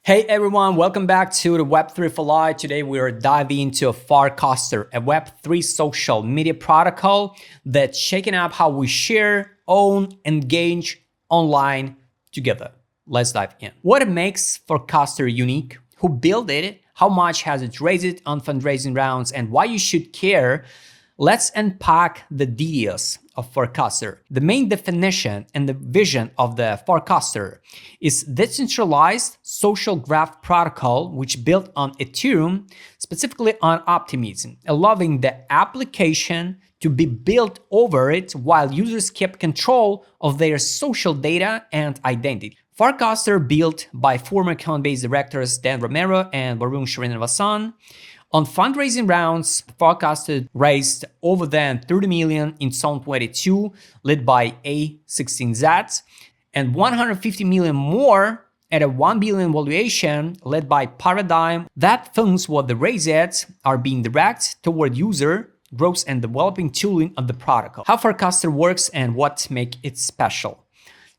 Hey everyone, welcome back to the Web3 for Life. Today we are diving into Farcaster, a Web3 social media protocol that's shaking up how we share, own, engage online together. Let's dive in. What makes Farcaster unique? Who built it? How much has it raised on fundraising rounds? And why you should care? Let's unpack the details of Farcaster. The main definition and the vision of the Farcaster is decentralized social graph protocol, which built on Ethereum, specifically on optimism, allowing the application to be built over it while users kept control of their social data and identity. Farcaster, built by former Coinbase directors Dan Romero and Varun Srinivasan. On fundraising rounds, Farcaster raised over than 30 million in 2022, led by A16Z, and 150 million more at a 1 billion valuation, led by Paradigm. That funds what the raised are being directed toward user growth and developing tooling of the protocol. How Farcaster works and what makes it special.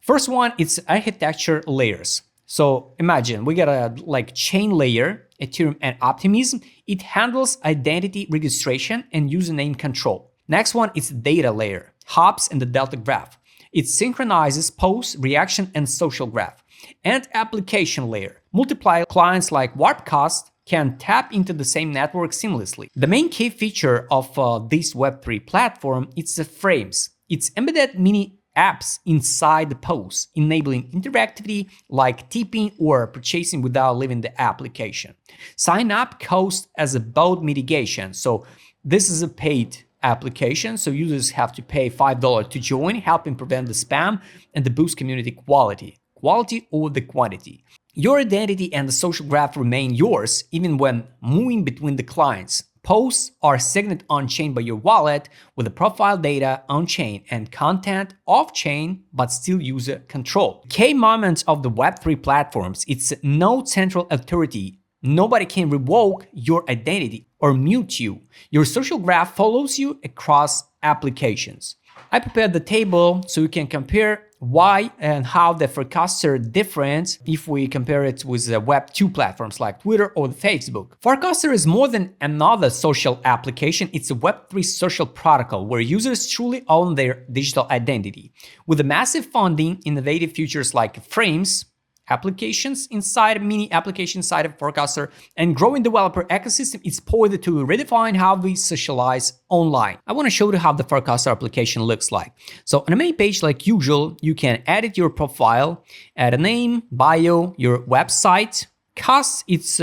First one, it's architecture layers. So imagine we got a chain layer, Ethereum and Optimism. It handles identity registration and username control. Next one is data layer, hops and the delta graph. It synchronizes post, reaction, and social graph. And application layer, multiply clients like Farcaster can tap into the same network seamlessly. The main key feature of this Web3 platform is the frames. It's embedded mini apps inside the post, enabling interactivity like tipping or purchasing without leaving the application. Sign up costs as a bot mitigation. So this is a paid application, so users have to pay $5 to join, helping prevent the spam and to boost community quality. Quality over the quantity. Your identity and the social graph remain yours even when moving between the clients. Posts are signed on-chain by your wallet with the profile data on-chain and content off-chain but still user control. Key moment of the Web3 platforms, it's no central authority. Nobody can revoke your identity or mute you. Your social graph follows you across applications. I prepared the table so you can compare why and how the Farcaster different if we compare it with the Web2 platforms like Twitter or Facebook. Farcaster is more than another social application. It's a Web3 social protocol where users truly own their digital identity. With the massive funding, innovative features like frames, applications inside mini applications inside of Farcaster, and growing developer ecosystem, is poised to redefine how we socialize online. I want to show you how the Farcaster application looks like. So on the main page, like usual, you can edit your profile, add a name, bio, your website. Cause it's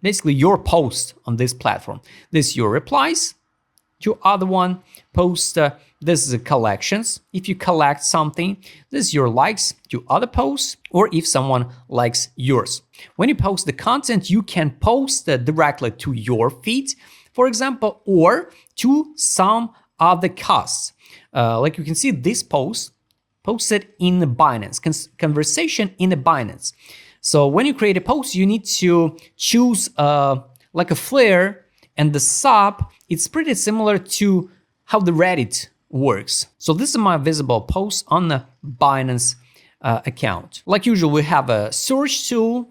basically your post on this platform. This is your replies to other one post. This is a collections. If you collect something, this is your likes to other posts, or if someone likes yours. When you post the content, you can post directly to your feed, for example, or to some other casts. Like you can see this post posted in the Binance, conversation in the Binance. So when you create a post, you need to choose like a flare, and the sub, it's pretty similar to how the Reddit works. So this is my visible post on the Binance account. Like usual, we have a search tool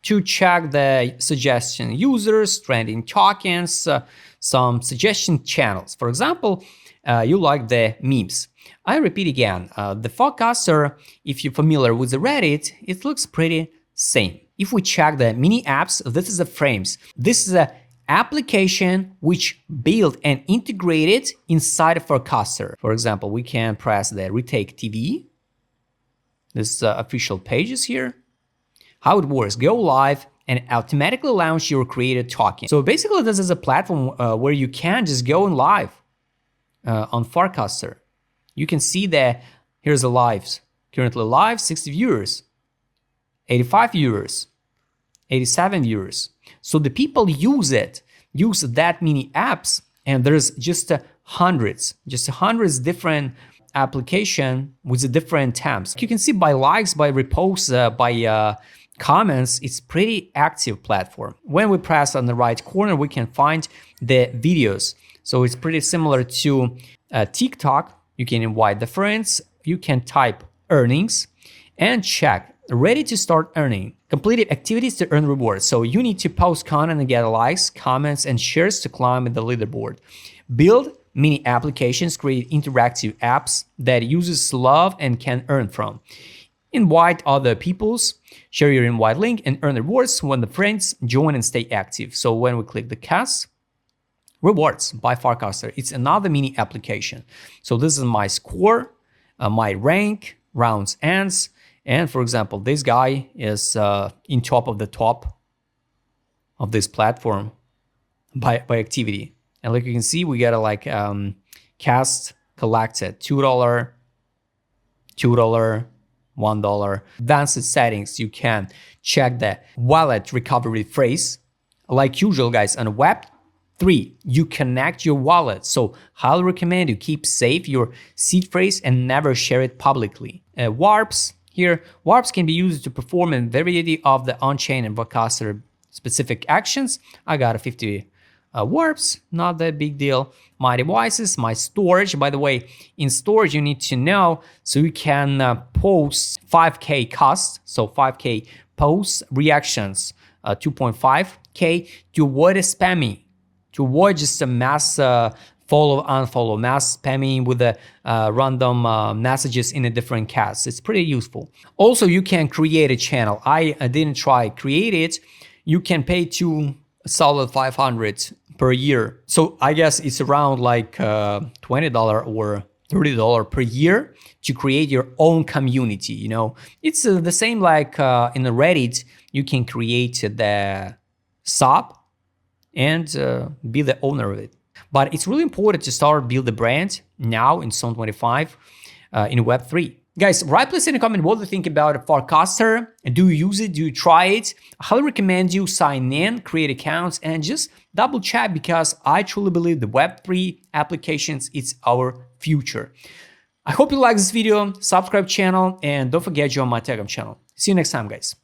to check the suggestion users, trending tokens, some suggestion channels. For example, you like the memes. I repeat again, the Farcaster, if you're familiar with the Reddit, it looks pretty same. If we check the mini apps, this is the frames. This is a application which built and integrated inside of Farcaster. For example, we can press the retake TV. This is official pages here. How it works: go live and automatically launch your created token. So basically, this is a platform where you can just go in live on Farcaster. You can see that here's the lives. Currently live, 60 viewers, 85 viewers, 87 viewers. So the people use that many apps, and there's just hundreds different application with the different tabs. You can see by likes, by reposts, by comments, it's pretty active platform. When we press on the right corner, we can find the videos. So it's pretty similar to TikTok. You can invite the friends, you can type earnings and check ready to start earning. Completed activities to earn rewards. So you need to post content and get likes, comments, and shares to climb in the leaderboard. Build mini applications, create interactive apps that users love and can earn from. Invite other peoples, share your invite link, and earn rewards when the friends join and stay active. So when we click the cast, rewards by Farcaster, it's another mini application. So this is my score, my rank, rounds ends, and for example, this guy is in top of the top of this platform by activity. And like you can see, we got a like cast collected $2, $2, $1. Advanced settings, you can check the wallet recovery phrase. Like usual, guys, on Web3, you connect your wallet. So highly recommend you keep safe your seed phrase and never share it publicly. Warps here, warps can be used to perform a variety of the on-chain and Farcaster specific actions. I got a 50 warps, not that big deal. My devices, my storage. By the way, in storage you need to know so you can post 5K cost, so 5K posts, reactions, 2.5K to avoid spamming, to avoid just a mass follow, unfollow, mass spamming with the random messages in a different casts. It's pretty useful. Also, you can create a channel. I didn't try create it. You can pay to solid 500 per year. So I guess it's around like $20 or $30 per year to create your own community. You know, it's the same like in the Reddit, you can create the sub and be the owner of it. But it's really important to start build the brand now in 2025 in Web3. Guys, write please in the comment what you think about Farcaster. Do you use it? Do you try it? I highly recommend you sign in, create accounts, and just double check because I truly believe the Web3 applications is our future. I hope you like this video, subscribe channel, and don't forget to join my Telegram channel. See you next time, guys.